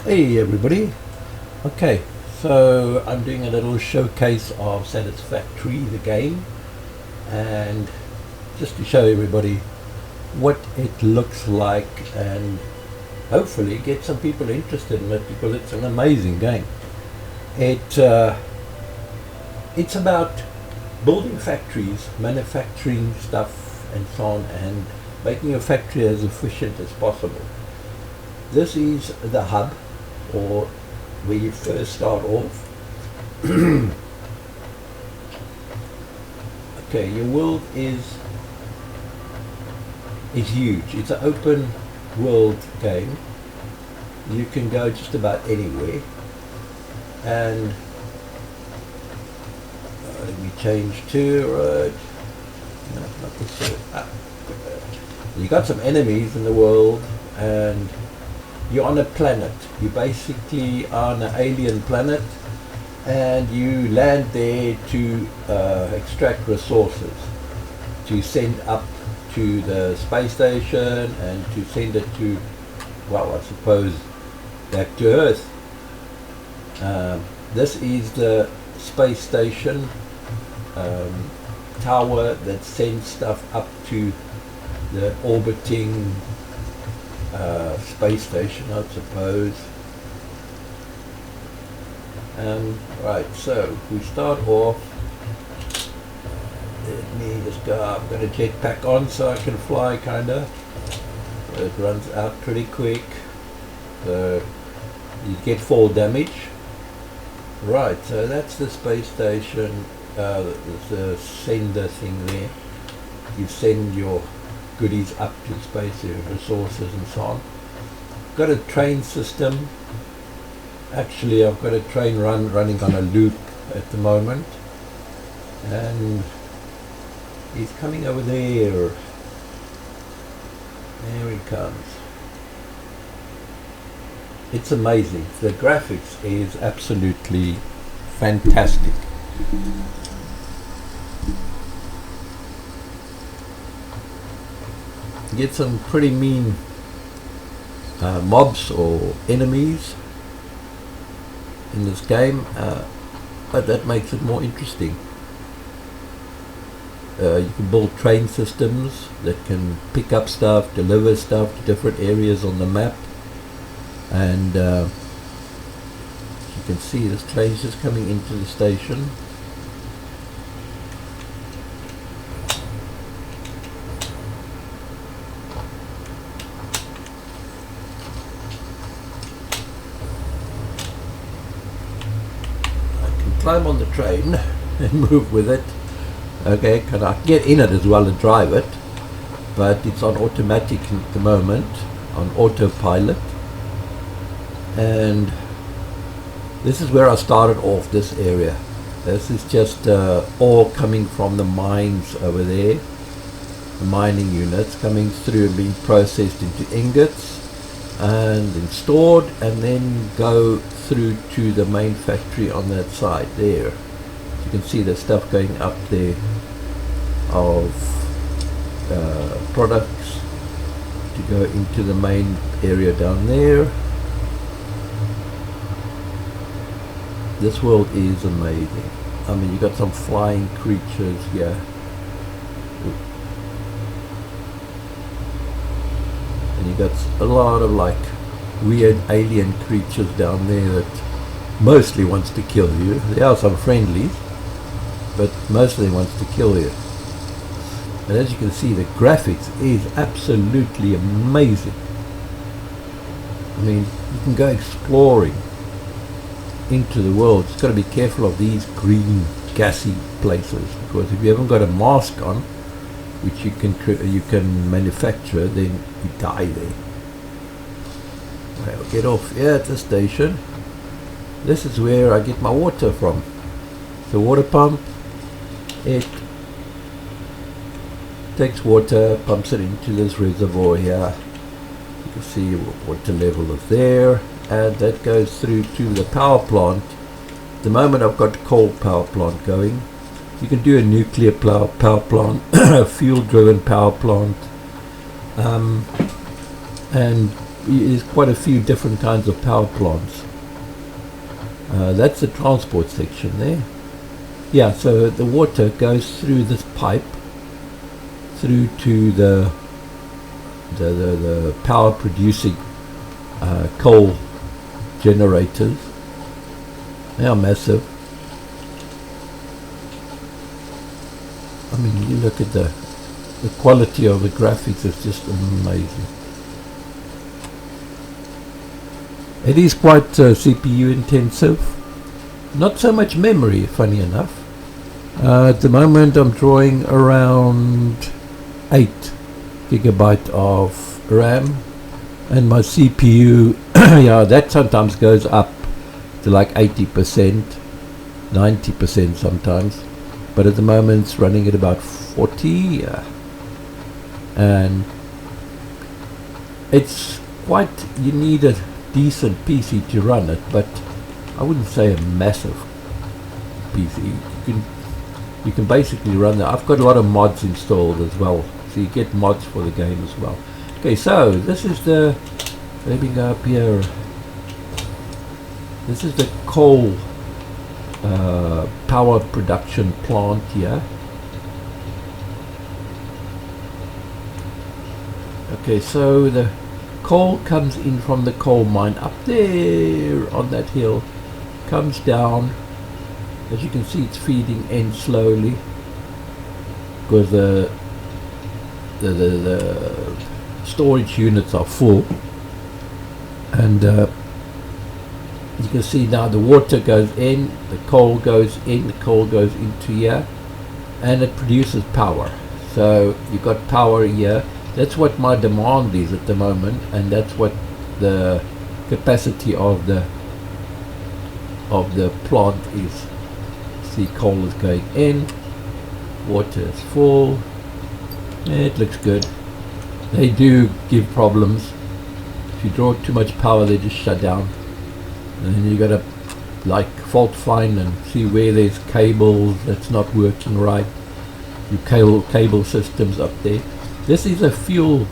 Hey everybody. Okay, so I'm doing a little showcase of Satisfactory, the game, and just to show everybody what it looks like and hopefully get some people interested in it because it's an amazing game. It's about building factories, manufacturing stuff and so on, and making your factory as efficient as possible. This is the hub, or where you first start off. Okay, your world is huge. It's an open world game. You can go just about anywhere. And let me change to no, not this way. You got some enemies in the world, and you're on a planet. You basically are on an alien planet, and you land there to extract resources, to send up to the space station, and to send it to, well, I suppose, back to Earth. This is the space station tower that sends stuff up to the orbiting space station, I suppose. Right, so we start off. Let me just go. I'm going to jetpack on so I can fly, kinda. So it runs out pretty quick. So you get fall damage. Right, so that's the space station. The sender thing there. You send your goodies up to space, your resources and so on. Got a train system. Actually, I've got a train running on a loop at the moment, and he's coming over there. There he comes. It's amazing. The graphics is absolutely fantastic. Get some pretty mean mobs or enemies in this game, but that makes it more interesting. You can build train systems that can pick up stuff, deliver stuff to different areas on the map, and you can see this train's just coming into the station. Climb on the train and move with it. Okay, can I get in it as well and drive it, but it's on automatic at the moment, on autopilot. And this is where I started off, this area. This is just ore coming from the mines over there, the mining units coming through and being processed into ingots and then stored, and then go through to the main factory on that side there. You can see the stuff going up there of products to go into the main area down there. This world is amazing. I mean, you got some flying creatures here. And you got a lot of like weird alien creatures down there that mostly wants to kill you. There are some friendlies, but mostly wants to kill you. And as you can see, the graphics is absolutely amazing. I mean, you can go exploring into the world. Just got to be careful of these green gassy places, because if you haven't got a mask on, which you can manufacture, then you die there. I'll get off here at the station. This is where I get my water from. The water pump, it takes water, pumps it into this reservoir here. You can see what water level is there, and that goes through to the power plant. At the moment I've got coal power plant going. You can do a nuclear power plant, a fuel driven power plant, and there's quite a few different kinds of power plants. That's the transport section there. Yeah, so the water goes through this pipe through to the power producing coal generators. They are massive. I mean, you look at the quality of the graphics, it's just amazing. It is quite CPU intensive. Not so much memory, funny enough. At the moment I'm drawing around 8 gigabyte of RAM, and my CPU, yeah, that sometimes goes up to like 80%, 90% sometimes, but at the moment it's running at about 40, and it's quite, you need a decent PC to run it, but I wouldn't say a massive PC. You can basically run that. I've got a lot of mods installed as well, so you get mods for the game as well. Okay, so this is the, let me go up here. This is the coal power production plant here. Okay, so the coal comes in from the coal mine up there on that hill, comes down. As you can see, it's feeding in slowly because the storage units are full, and you can see now the water goes in, the coal goes in, the coal goes into here, and it produces power. So you've got power here. That's what my demand is at the moment, and that's what the capacity of the plant is. See, coal is going in, water is full. It looks good. They do give problems. If you draw too much power, they just shut down, and then you got to like fault find and see where there's cables that's not working right. Your cable systems up there. This is a fuel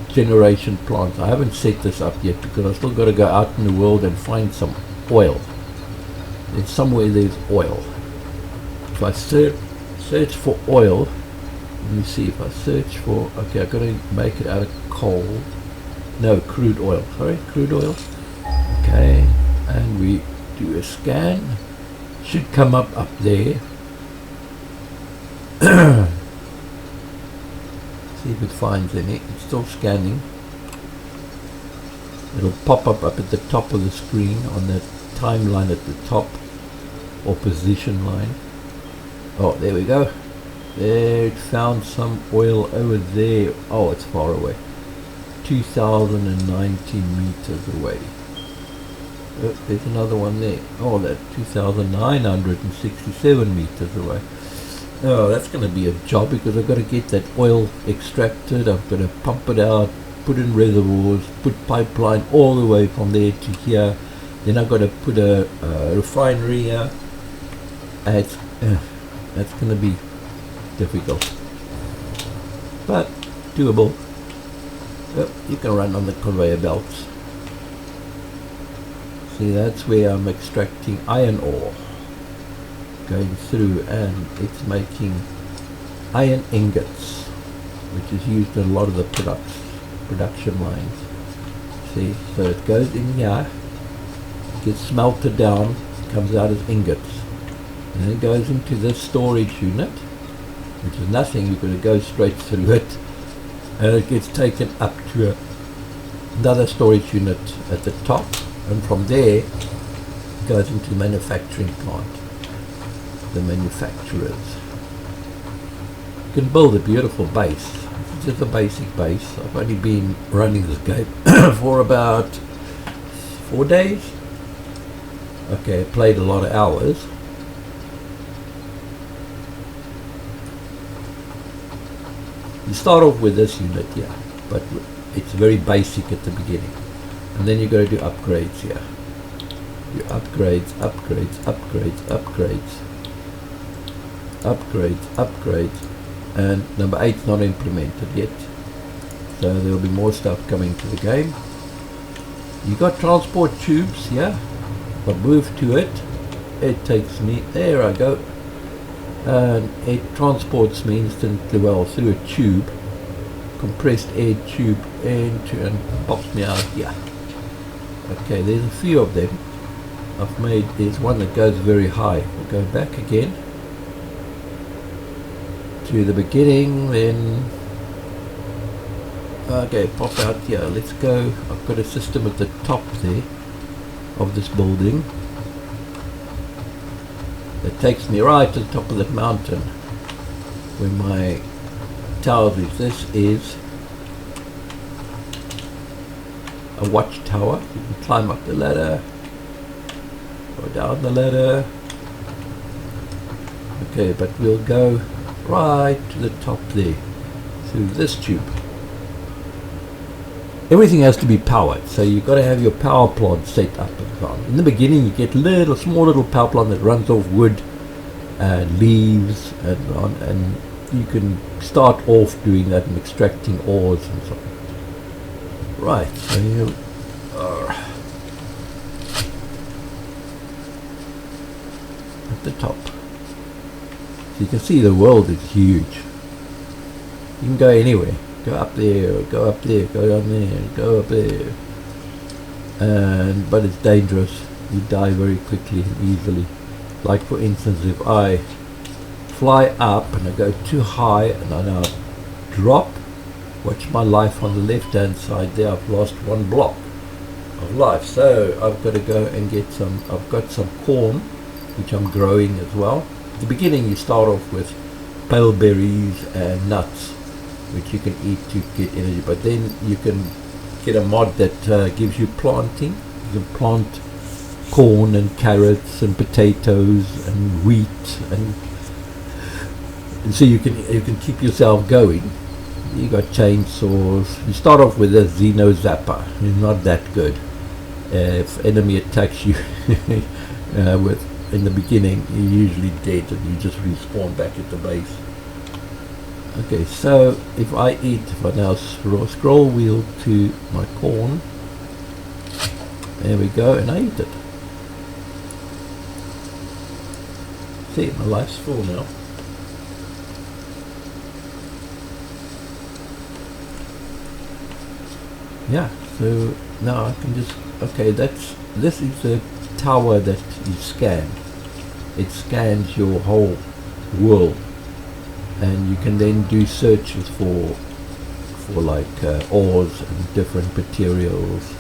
generation plant. I haven't set this up yet because I've still got to go out in the world and find some oil. There's somewhere there's oil. If I search for oil, let me see if I search for, okay, I've got to make it out of coal. No, crude oil. Sorry, crude oil. Okay, and we do a scan. Should come up there. See if it finds any. It's still scanning. It'll pop up at the top of the screen on the timeline at the top, or position line. Oh, there we go. There, it found some oil over there. Oh, it's far away. 2019 meters away. Oh, there's another one there. Oh, that's 2,967 meters away. Oh, that's going to be a job because I've got to get that oil extracted. I've got to pump it out, put in reservoirs, put pipeline all the way from there to here. Then I've got to put a refinery here. That's going to be difficult, but doable. Oh, you can run on the conveyor belts. See, that's where I'm extracting iron ore, going through, and it's making iron ingots, which is used in a lot of the production lines. See, so it goes in here, gets smelted down, comes out as ingots, and then it goes into this storage unit, which is nothing. You're going to go straight through it, and it gets taken up to another storage unit at the top, and from there it goes into the manufacturing plant. The manufacturers can build a beautiful base. It's just a basic base. I've only been running this game for about 4 days. Okay, I played a lot of hours. You start off with this unit here, but it's very basic at the beginning, and then you got to do upgrades here. You upgrades, and number 8's not implemented yet, so there'll be more stuff coming to the game. You got transport tubes here. If I move to it, it takes me, there I go, and it transports me instantly, well, through a tube, compressed air tube, into, and pops me out here. Okay, there's a few of them I've made. There's one that goes very high. We'll go back again to the beginning, then okay, pop out here. Let's go. I've got a system at the top there of this building that takes me right to the top of that mountain where my tower is. This is a watchtower. You can climb up the ladder, go down the ladder. Okay, but we'll go right to the top there through this tube. Everything has to be powered, so you've got to have your power plant set up and so on. In the beginning you get small little power plant that runs off wood and leaves and on, and you can start off doing that and extracting ores and so on. Right, so you are at the top. So you can see the world is huge. You can go anywhere. Go up there, go up there, go down there, go up there. But it's dangerous. You die very quickly and easily. Like for instance, if I fly up and I go too high and I now drop, watch my life on the left hand side there, I've lost 1 block of life. So I've got to go and get some, I've got some corn which I'm growing as well. At the beginning you start off with pale berries and nuts which you can eat to get energy, but then you can get a mod that gives you planting. You can plant corn and carrots and potatoes and wheat, and so you can keep yourself going. You got chainsaws. You start off with a Xeno Zapper. It's not that good. If enemy attacks you in the beginning, you're usually dead and you just respawn back at the base. Okay, so if I now scroll wheel to my corn, there we go, and I eat it. See, my life's full now. Yeah, so now I can just, okay, this is the tower that you scan. It scans your whole world. And you can then do searches for like ores and different materials.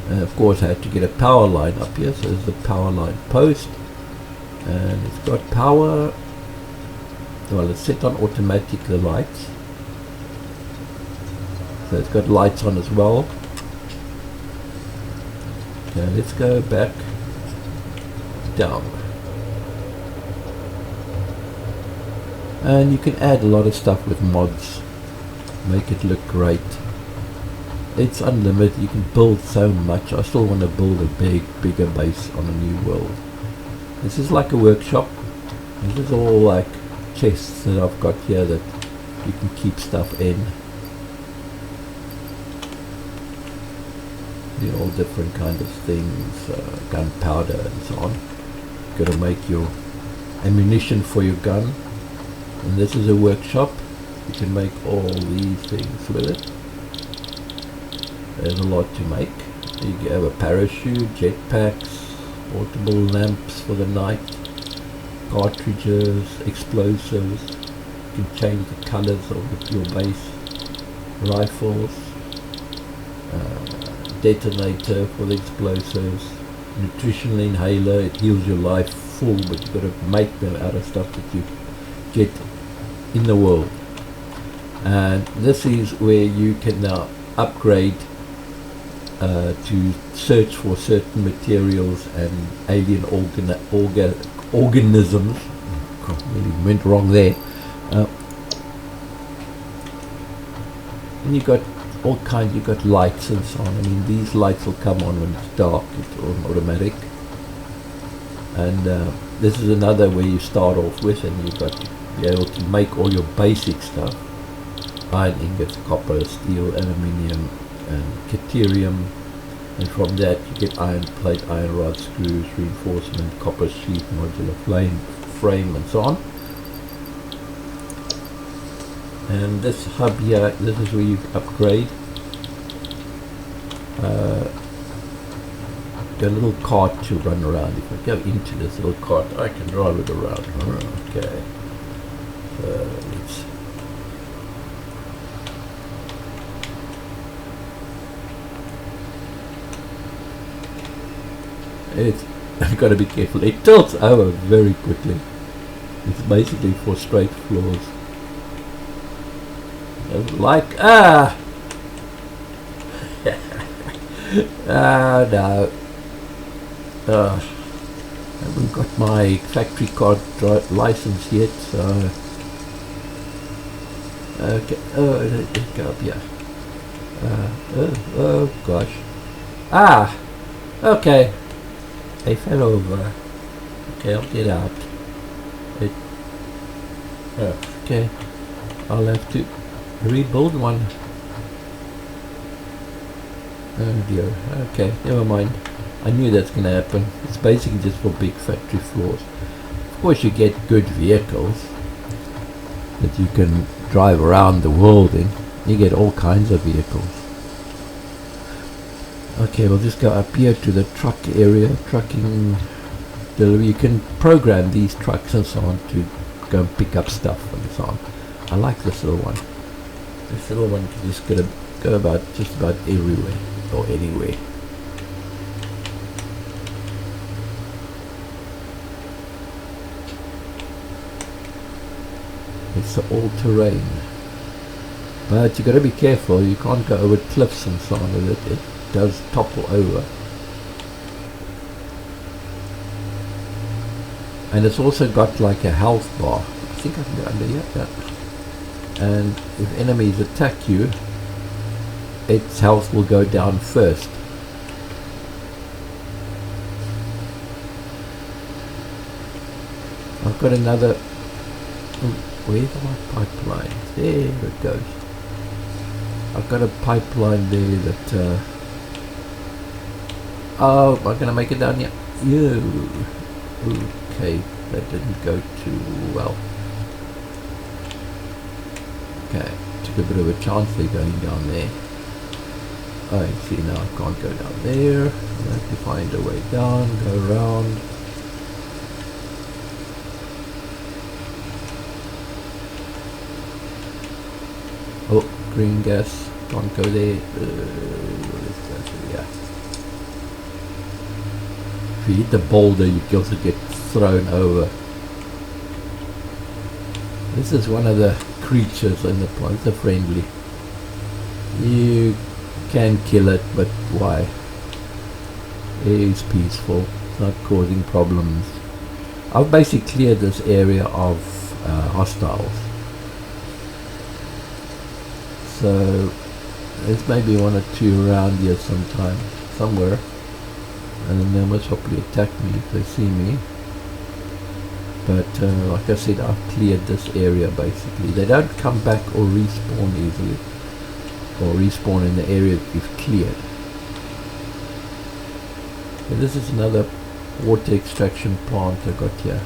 And of course I had to get a power line up here, so there's the power line post, and it's got power. Well, it's set on automatic, the lights, so it's got lights on as well. Okay, let's go back down. And you can add a lot of stuff with mods, make it look great. It's unlimited, you can build so much. I still want to build a bigger base on a new world. This is like a workshop. This is all like chests that I've got here that you can keep stuff in. All different kind of things, gunpowder and so on. You've got to make your ammunition for your gun. And this is a workshop. You can make all these things with it. There's a lot to make. You have a parachute, jetpacks, portable lamps for the night, cartridges, explosives. You can change the colors of your base, rifles, detonator for the explosives, nutritional inhaler. It heals your life full, but you've got to make them out of stuff that you get in the world. And this is where you can now upgrade to search for certain materials and alien organisms. Really went wrong there. And you got all kinds. You got lights and so on. I mean, these lights will come on when it's dark. It's on automatic. And this is another where you start off with, and you've got to be able to make all your basic stuff. iron ingots, copper, steel, aluminium, and deuterium. And from that you get iron plate, iron rod, screws, reinforcement, copper sheet, modular frame, and so on. And this hub here, this is where you upgrade. Got a little cart to run around. If I go into this little cart, I can drive it around. Okay. Let's. I've got to be careful. It tilts over very quickly. It's basically for straight floors. Like no. I haven't got my factory card license yet, so okay. Oh, let's go up here. Oh gosh. Okay. I fell over. Okay, I'll get out. Okay. I'll have to rebuild one. Oh dear. Okay, never mind. I knew that's going to happen. It's basically just for big factory floors. Of course you get good vehicles that you can drive around the world in. You get all kinds of vehicles. Okay, we'll just go up here to the truck area. Trucking delivery. You can program these trucks and so on to go and pick up stuff and so on. I like this little one. This little one can just go about just about everywhere or anywhere. It's all-terrain, but you got to be careful. You can't go over cliffs and so on with it. It does topple over. And it's also got like a health bar. I think I can go under here. Yeah. And if enemies attack you, its health will go down first. I've got another. Where's my pipeline? There it goes. I've got a pipeline there that. Oh, am I going to make it down here? Yeah. Okay, that didn't go too well. Okay, took a bit of a chance there going down there. I see now I can't go down there. I have to find a way down, go around. Oh, green gas, can't go there. Let's go through here. If you hit the boulder, you can also get thrown over. This is one of the creatures in the plants. They're friendly. You can kill it, but why? It is peaceful. It's not causing problems. I've basically cleared this area of hostiles. So there's maybe one or two around here somewhere, and then they must hopefully attack me if they see me. But like I said, I've cleared this area basically. They don't come back or respawn easily, or respawn in the area that you've cleared. So this is another water extraction plant I got here.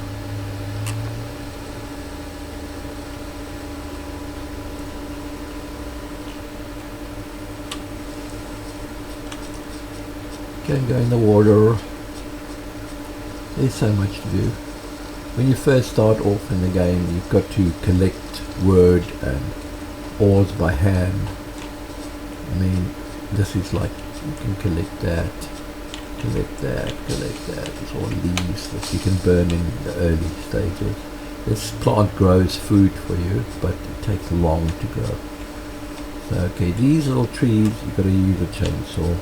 Can go in the water. There's so much to do. When you first start off in the game, you've got to collect wood and ores by hand. I mean, this is like, you can collect that, collect that, collect that. It's all leaves that you can burn in the early stages. This plant grows food for you, but it takes long to grow. So, okay, these little trees, you've got to use a chainsaw.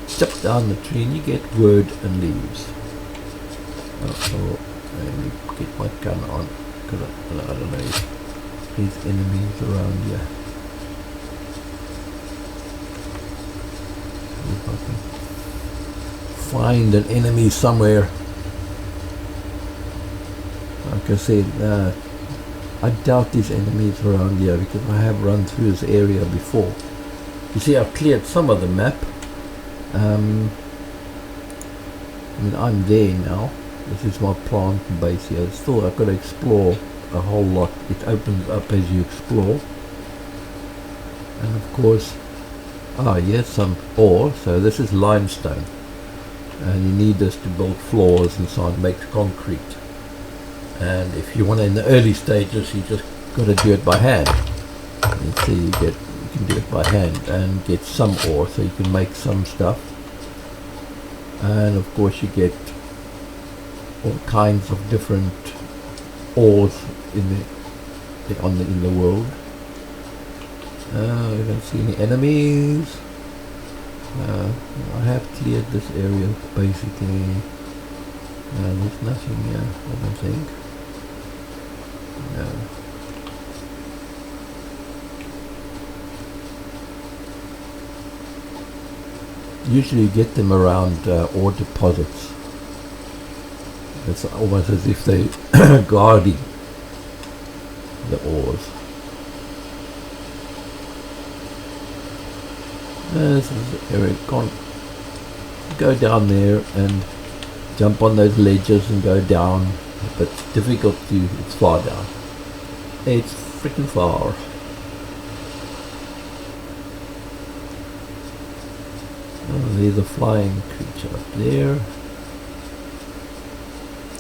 Chop down the tree and you get wood and leaves. Oh, let me get my gun on, because I don't know if there's enemies around here. If I can find an enemy somewhere. Like I said, I doubt there's enemies around here because I have run through this area before. You see, I've cleared some of the map. I mean, I'm there now. This is my plant base here. Still, I've got to explore a whole lot. It opens up as you explore. And of course, here's some ore. So this is limestone. And you need this to build floors and so on, make concrete. And if you want to, in the early stages, you just got to do it by hand. You see, you can do it by hand and get some ore, so you can make some stuff. And of course, you get all kinds of different ores in the world. I don't see any enemies. I have cleared this area basically. There's nothing here, I don't think. No. Usually you get them around ore deposits. It's almost as if they're guarding the ores. This is the area. Can't go down there and jump on those ledges and go down, but it's difficult to. It's far down. It's freaking far. Oh, there's a flying creature up there.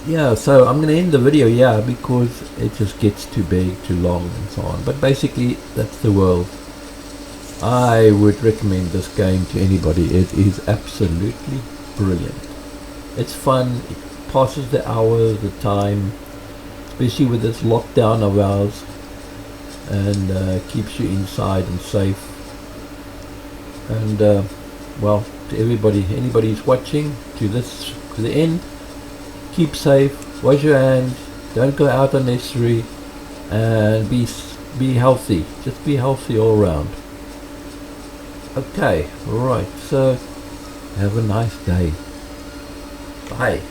Yeah, so I'm going to end the video here because it just gets too big, too long and so on. But basically, that's the world. I would recommend this game to anybody. It is absolutely brilliant. It's fun. It passes the hours, the time, especially with this lockdown of ours, and keeps you inside and safe. And well, to anybody who's watching to the end, keep safe, wash your hands, don't go out unnecessary, and be healthy. Just be healthy all around. Okay, right, so have a nice day. Bye.